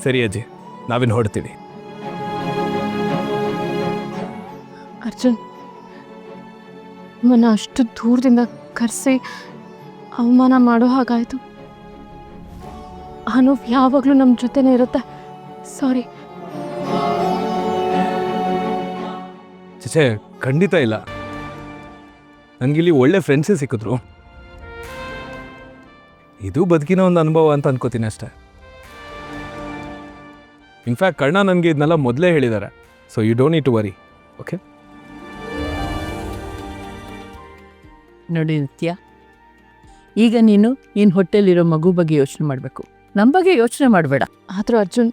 ಸರಿ ಅಜ್ಜಿ, ನಾವಿನ್ನು ಹೊಡ್ತೀವಿ. ಅರ್ಜುನ್, ನಮ್ಮನ್ನು ಅಷ್ಟು ದೂರದಿಂದ ಕರೆಸಿ ಅವಮಾನ ಮಾಡೋ ಹಾಗಾಯಿತು. ಅನೂಪ್ ಯಾವಾಗಲೂ ನಮ್ಮ ಜೊತೆನೇ ಇರುತ್ತೆ. ಸಾರಿ. ಚಚೆ, ಖಂಡಿತ ಇಲ್ಲ. ನನಗಿಲ್ಲಿ ಒಳ್ಳೆ ಫ್ರೆಂಡ್ಸೇ ಸಿಕ್ಕಿದ್ರು. ಇದು ಬದುಕಿನ ಒಂದು ಅನುಭವ ಅಂತ ಅನ್ಕೋತೀನಿ ಅಷ್ಟೇ. ಇನ್ಫ್ಯಾಕ್ಟ್ ಕರ್ಣ ನನಗೆ ಇದನ್ನೆಲ್ಲ ಮೊದಲೇ ಹೇಳಿದ್ದಾರೆ. So you don't need to worry. Okay? ನೋಡಿ ನಿತ್ಯ, ಈಗ ನೀನು ನಿನ್ನ ಹೊಟ್ಟೆಲಿರೋ ಮಗು ಬಗ್ಗೆ ಯೋಚನೆ ಮಾಡಬೇಕು, ನಮ್ಮ ಬಗ್ಗೆ ಯೋಚನೆ ಮಾಡಬೇಡ. ಆದರೂ ಅರ್ಜುನ್,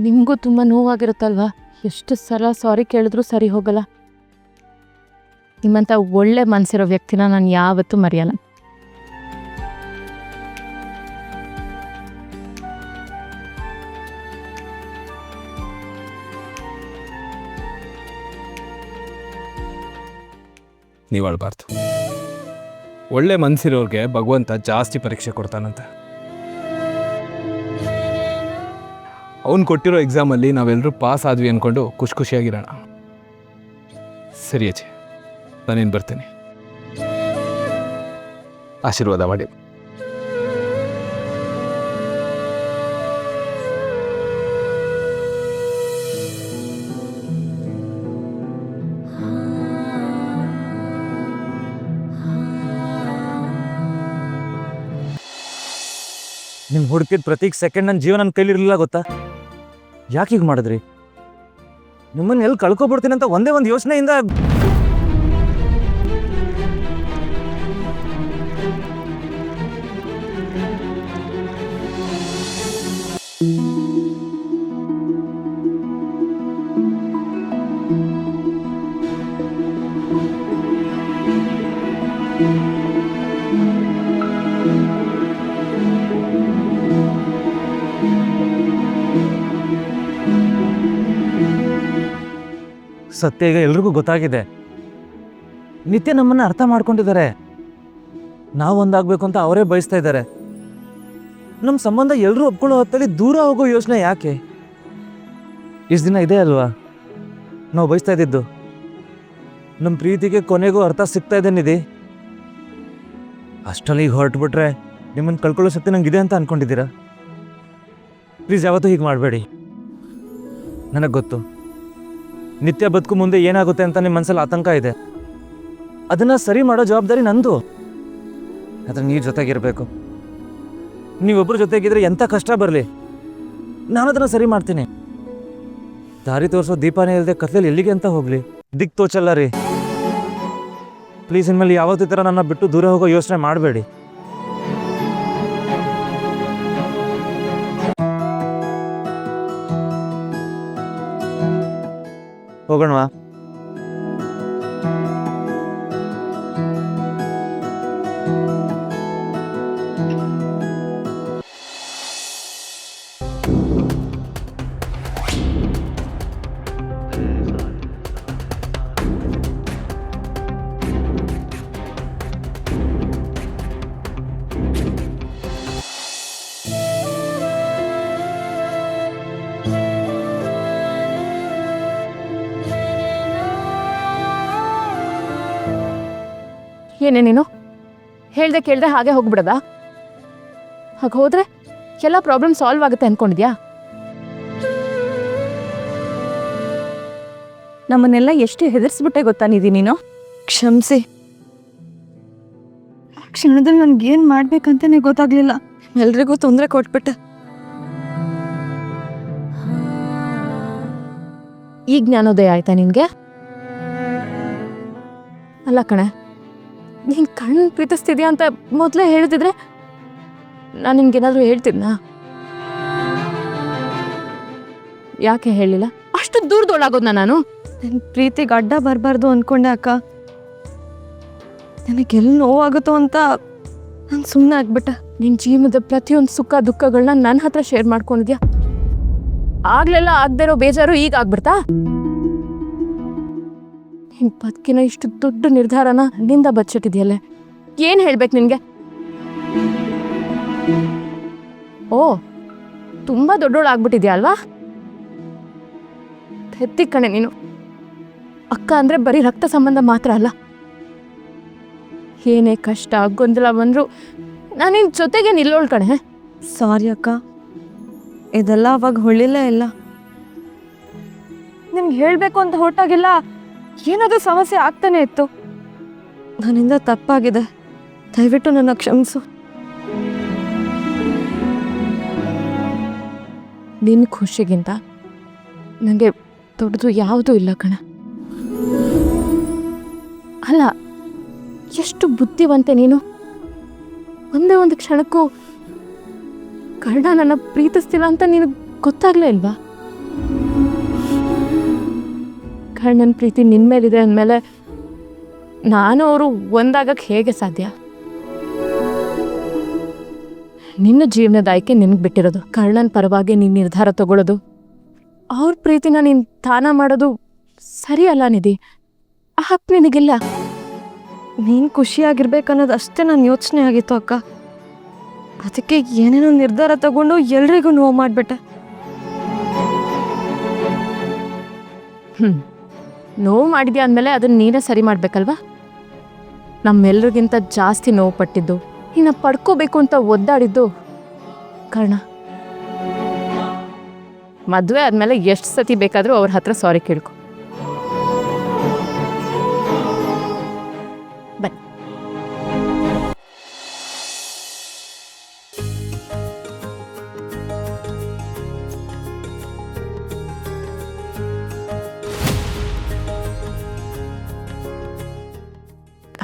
ನಿಮಗೂ ತುಂಬ ನೋವಾಗಿರುತ್ತಲ್ವಾ? ಎಷ್ಟು ಸಲ ಸಾರಿ ಕೇಳಿದ್ರೂ ಸರಿ ಹೋಗಲ್ಲ. ನಿಮ್ಮಂಥ ಒಳ್ಳೆ ಮನಸ್ಸಿರೋ ವ್ಯಕ್ತಿನ ನಾನು ಯಾವತ್ತೂ ಮರೆಯಲ್ಲ. ನೀವು ಅಳಬಾರ್ದು. ಒಳ್ಳೆ ಮನಸ್ಸಿರೋರಿಗೆ ಭಗವಂತ ಜಾಸ್ತಿ ಪರೀಕ್ಷೆ ಕೊಡ್ತಾನಂತೆ. ಅವನು ಕೊಟ್ಟಿರೋ ಎಕ್ಸಾಮಲ್ಲಿ ನಾವೆಲ್ಲರೂ ಪಾಸ್ ಆದ್ವಿ ಅಂದ್ಕೊಂಡು ಖುಷಿಯಾಗಿರೋಣ. ಸರಿ ಅಜ್ಜಿ, ನಾನೇನು ಬರ್ತೀನಿ. ಆಶೀರ್ವಾದ ಮಾಡಿ. ನಿಮ್ಗೆ ಹುಡುಕಿದ ಪ್ರತಿ ಸೆಕೆಂಡ್ ನನ್ನ ಜೀವನ ನನ್ನ ಕೈಲಿರಲಿಲ್ಲ, ಗೊತ್ತಾ? ಯಾಕೆ ಹೀಗೆ ಮಾಡಿದ್ರಿ? ನಿಮ್ಮನ್ನು ಎಲ್ಲಿ ಕಳ್ಕೊಬಿಡ್ತೀನಿ ಅಂತ ಒಂದೇ ಒಂದು ಯೋಚನೆಯಿಂದ. ಸತ್ಯ ಈಗ ಎಲ್ರಿಗೂ ಗೊತ್ತಾಗಿದೆ. ನಿತ್ಯ ನಮ್ಮನ್ನು ಅರ್ಥ ಮಾಡ್ಕೊಂಡಿದ್ದಾರೆ. ನಾವು ಒಂದಾಗಬೇಕು ಅಂತ ಅವರೇ ಬಯಸ್ತಾ ಇದ್ದಾರೆ. ನಮ್ಮ ಸಂಬಂಧ ಎಲ್ಲರೂ ಒಪ್ಕೊಳ್ಳೋ ಹೊತ್ತಲ್ಲಿ ದೂರ ಹೋಗೋ ಯೋಚನೆ ಯಾಕೆ? ಇಷ್ಟು ದಿನ ಇದೆ ಅಲ್ವಾ ನಾವು ಬಯಸ್ತಾ ಇದ್ದಿದ್ದು. ನಮ್ಮ ಪ್ರೀತಿಗೆ ಕೊನೆಗೂ ಅರ್ಥ ಸಿಗ್ತಾ ಇದೆ ನಿಧಿ. ಅಷ್ಟರಲ್ಲಿ ಈಗ ಹೊರಟ್ಬಿಟ್ರೆ ನಿಮ್ಮನ್ನು ಕಳ್ಕೊಳ್ಳೋ ಶಕ್ತಿ ನಂಗಿದೆ ಅಂತ ಅನ್ಕೊಂಡಿದ್ದೀರಾ? ಪ್ಲೀಸ್ ಯಾವತ್ತೂ ಹೀಗೆ ಮಾಡಬೇಡಿ. ನನಗೆ ಗೊತ್ತು ನಿತ್ಯ ಬದುಕು ಮುಂದೆ ಏನಾಗುತ್ತೆ ಅಂತ ನಿಮ್ಮ ಮನಸ್ಸಲ್ಲಿ ಆತಂಕ ಇದೆ. ಅದನ್ನು ಸರಿ ಮಾಡೋ ಜವಾಬ್ದಾರಿ ನಂದು. ಆದರೆ ನೀವು ಜೊತೆಗಿರಬೇಕು. ನೀವೊಬ್ಬರು ಜೊತೆಗಿದ್ರೆ ಎಂಥ ಕಷ್ಟ ಬರಲಿ, ನಾನು ಅದನ್ನು ಸರಿ ಮಾಡ್ತೀನಿ. ದಾರಿ ತೋರಿಸೋ ದೀಪನೇ ಇಲ್ಲದೆ ಕತ್ಲಲ್ಲಿ ಎಲ್ಲಿಗೆ ಅಂತ ಹೋಗಲಿ, ದಿಕ್ ತೋಚಲ್ಲ ರೀ. ಪ್ಲೀಸ್ ಇನ್ಮೇಲೆ ಯಾವತ್ತೂ ಥರ ನನ್ನ ಬಿಟ್ಟು ದೂರ ಹೋಗೋ ಯೋಚನೆ ಮಾಡಬೇಡಿ. ಹೋಗೋಣವಾ? ಏನೇ ನೀನು ಹೇಳ್ದೆ ಕೇಳ್ದೆ ಹಾಗೆ ಹೋಗ್ಬಿಡದ? ಹಾಗೆ ಹೋದ್ರೆ ಎಲ್ಲ ಪ್ರಾಬ್ಲಮ್ ಸಾಲ್ವ್ ಆಗುತ್ತೆ ಅಂದ್ಕೊಂಡಿದ್ಯಾ? ನಮ್ಮನ್ನೆಲ್ಲ ಎಷ್ಟು ಹೆದರ್ಸ್ಬಿಟ್ಟೆ ಗೊತ್ತಾ ನಿಧಿ ನೀನು? ಕ್ಷಮಿಸಿ. ಆ ಕ್ಷಣದಲ್ಲಿ ನನಗೇನು ಮಾಡ್ಬೇಕಂತನೇ ಗೊತ್ತಾಗ್ಲಿಲ್ಲ. ಎಲ್ರಿಗೂ ತೊಂದರೆ ಕೊಟ್ಬಿಟ್ಟೆ. ಈಗ ಜ್ಞಾನೋದಯ ಆಯ್ತಾ ನಿನ್ಗೆ? ಅಲ್ಲ ಕಣೆ, ನೀನು ಕಣ್ಣು ಪ್ರೀತಿಸ್ತಿದ್ಯಾ ಅಂತ ಮೊದಲೇ ಹೇಳ್ತಿದ್ರೆ ನಾನು ನಿನ್ಗೇನಾದರೂ ಹೇಳ್ತಿದ್ನಾ? ಯಾಕೆ ಹೇಳಿಲ್ಲ? ಅಷ್ಟು ದೂರದೊಳಾಗೋದ್ನ ನಾನು? ನನ್ನ ಪ್ರೀತಿಗೆ ಅಡ್ಡ ಬರಬಾರ್ದು ಅಂದ್ಕೊಂಡೆ ಅಕ್ಕ. ನನಗೆಲ್ಲಿ ನೋವಾಗುತ್ತೋ ಅಂತ ನಾನು ಸುಮ್ಮನೆ ಆಗ್ಬಿಟ್ಟೆ. ನಿನ್ನ ಜೀವನದ ಪ್ರತಿಯೊಂದು ಸುಖ ದುಃಖಗಳನ್ನ ನನ್ನ ಹತ್ರ ಶೇರ್ ಮಾಡ್ಕೊಂಡಿದ್ಯಾ. ಆಗ್ಲೆಲ್ಲ ಆಗದೆ ಇರೋ ಬೇಜಾರು ಈಗ ಆಗ್ಬಿಡ್ತಾ? ನಿನ್ನ ಬದುಕಿನ ಇಷ್ಟು ದೊಡ್ಡ ನಿರ್ಧಾರನ ನಿಂದ ಬಚ್ಚಿಟ್ಟಿದ್ಯಲ್ಲೇ. ಏನು ಹೇಳ್ಬೇಕು ನಿನಗೆ? ಓ, ತುಂಬ ದೊಡ್ಡೋಳಾಗ್ಬಿಟ್ಟಿದ್ಯಾ ಅಲ್ವಾ? ಹೆತ್ತಿ ಕಣೆ ನೀನು. ಅಕ್ಕ ಅಂದರೆ ಬರೀ ರಕ್ತ ಸಂಬಂಧ ಮಾತ್ರ ಅಲ್ಲ. ಏನೇ ಕಷ್ಟ ಗೊಂದಲ ಬಂದರೂ ನಾನು ನಿನ್ನ ಜೊತೆಗೆ ನಿಲ್ಲೋಳ್ ಕಣೆ. ಸಾರಿ ಅಕ್ಕ, ಇದೆಲ್ಲ ಅವಾಗ ಹೊಳಿಲೇ ಇಲ್ಲ. ನಿಮ್ಗೆ ಹೇಳಬೇಕು ಅಂತ ಹೊರಟಾಗಿಲ್ಲ ಏನಾದರೂ ಸಮಸ್ಯೆ ಆಗ್ತಾನೆ ಇತ್ತು. ನನ್ನಿಂದ ತಪ್ಪಾಗಿದೆ, ದಯವಿಟ್ಟು ನನ್ನ ಕ್ಷಮಿಸು. ನಿನ್ನ ಖುಷಿಗಿಂತ ನನಗೆ ದೊಡ್ಡದು ಯಾವುದೂ ಇಲ್ಲ ಕಣ. ಅಲ್ಲ, ಎಷ್ಟು ಬುದ್ಧಿವಂತೆ ನೀನು. ಒಂದೇ ಒಂದು ಕ್ಷಣಕ್ಕೂ ಕರ್ಣ ನನ್ನ ಪ್ರೀತಿಸ್ತಿಲ್ಲ ಅಂತ ನಿನಗೆ ಗೊತ್ತಾಗ್ಲೇ ಇಲ್ವಾ? ಕರ್ಣನ ಪ್ರೀತಿ ನಿನ್ನ ಮೇಲಿದೆ ಅಂದಮೇಲೆ ನಾನು ಅವರು ಒಂದಾಗಕ್ಕೆ ಹೇಗೆ ಸಾಧ್ಯ? ನಿನ್ನ ಜೀವನದ ಆಯ್ಕೆ ನಿನಗೆ ಬಿಟ್ಟಿರೋದು. ಕರ್ಣನ ಪರವಾಗಿ ನೀನು ನಿರ್ಧಾರ ತಗೊಳ್ಳೋದು, ಅವ್ರ ಪ್ರೀತಿನ ನೀನು ದಾನ ಮಾಡೋದು ಸರಿಯಲ್ಲ ನಿಧಿ. ಆ ಹಕ್ಕು ನಿನಗಿಲ್ಲ. ನೀನು ಖುಷಿಯಾಗಿರ್ಬೇಕನ್ನೋದು ಅಷ್ಟೇ ನನ್ನ ಯೋಚನೆ ಆಗಿತ್ತು ಅಕ್ಕ. ಅದಕ್ಕೆ ಏನೇನೋ ನಿರ್ಧಾರ ತಗೊಂಡು ಎಲ್ರಿಗೂ ನೋವು ಮಾಡಿಬಿಟ್ಟೆ. ನೋವು ಮಾಡಿದ್ಯಾ ಅಂದಮೇಲೆ ಅದನ್ನು ನೀನೇ ಸರಿ ಮಾಡಬೇಕಲ್ವಾ? ನಮ್ಮೆಲ್ರಿಗಿಂತ ಜಾಸ್ತಿ ನೋವು ಪಟ್ಟಿದ್ದು, ಇನ್ನು ಪಡ್ಕೋಬೇಕು ಅಂತ ಒದ್ದಾಡಿದ್ದು ಕರ್ಣ. ಮದುವೆ ಆದಮೇಲೆ ಎಷ್ಟು ಸತಿ ಬೇಕಾದರೂ ಅವ್ರ ಹತ್ರ ಸಾರಿ ಕೇಳ್ಕೊ. ಬನ್ನಿ.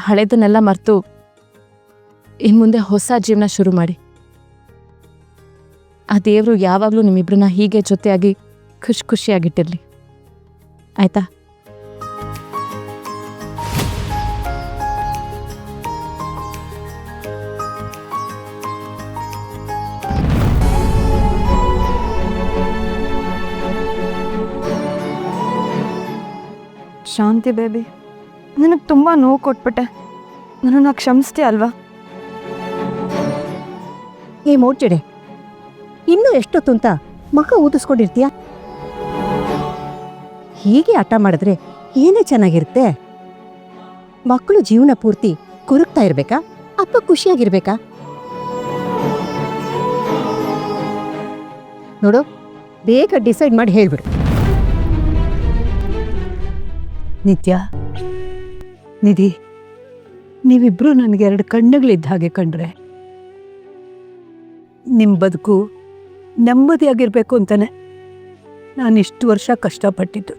ಹಳೆದನ್ನೆಲ್ಲ ಮರೆತು ಇನ್ನು ಮುಂದೆ ಹೊಸ ಜೀವನ ಶುರು ಮಾಡಿ. ಆ ದೇವರು ಯಾವಾಗಲೂ ನಿಮ್ಮಿಬ್ಬರನ್ನ ಹೀಗೆ ಜೊತೆಯಾಗಿ ಖುಷಿಯಾಗಿಟ್ಟಿರಲಿ, ಆಯ್ತಾ? ಶಾಂತಿ ಬೇಬಿ, ನಿನಗೆ ತುಂಬ ನೋವು ಕೊಟ್ಬಿಟ್ಟೆ. ನನ್ನನ್ನು ಕ್ಷಮಿಸ್ತೀಯ ಅಲ್ವಾ? ಏ ಮೋಡ್ಚಿಡೆ, ಇನ್ನೂ ಎಷ್ಟೊತ್ತು ಅಂತ ಮಕ್ಕ ಊದಿಸ್ಕೊಂಡಿರ್ತೀಯ? ಹೀಗೆ ಆಟ ಮಾಡಿದ್ರೆ ಏನೇ ಚೆನ್ನಾಗಿರುತ್ತೆ? ಮಕ್ಕಳು ಜೀವನ ಪೂರ್ತಿ ಕೊರಗ್ತಾ ಇರ್ಬೇಕಾ ಅಥವಾ ಖುಷಿಯಾಗಿರ್ಬೇಕಾ? ನೋಡು, ಬೇಗ ಡಿಸೈಡ್ ಮಾಡಿ ಹೇಳ್ಬಿಡು. ನಿತ್ಯ, ನಿಧಿ, ನೀವಿಬ್ರು ನನಗೆ 2 ಕಣ್ಣುಗಳಿದ್ದ ಹಾಗೆ ಕಂಡ್ರೆ. ನಿಮ್ಮ ಬದುಕು ನೆಮ್ಮದಿಯಾಗಿರ್ಬೇಕು ಅಂತಾನೆ ನಾನಿಷ್ಟು ವರ್ಷ ಕಷ್ಟಪಟ್ಟಿದ್ದು.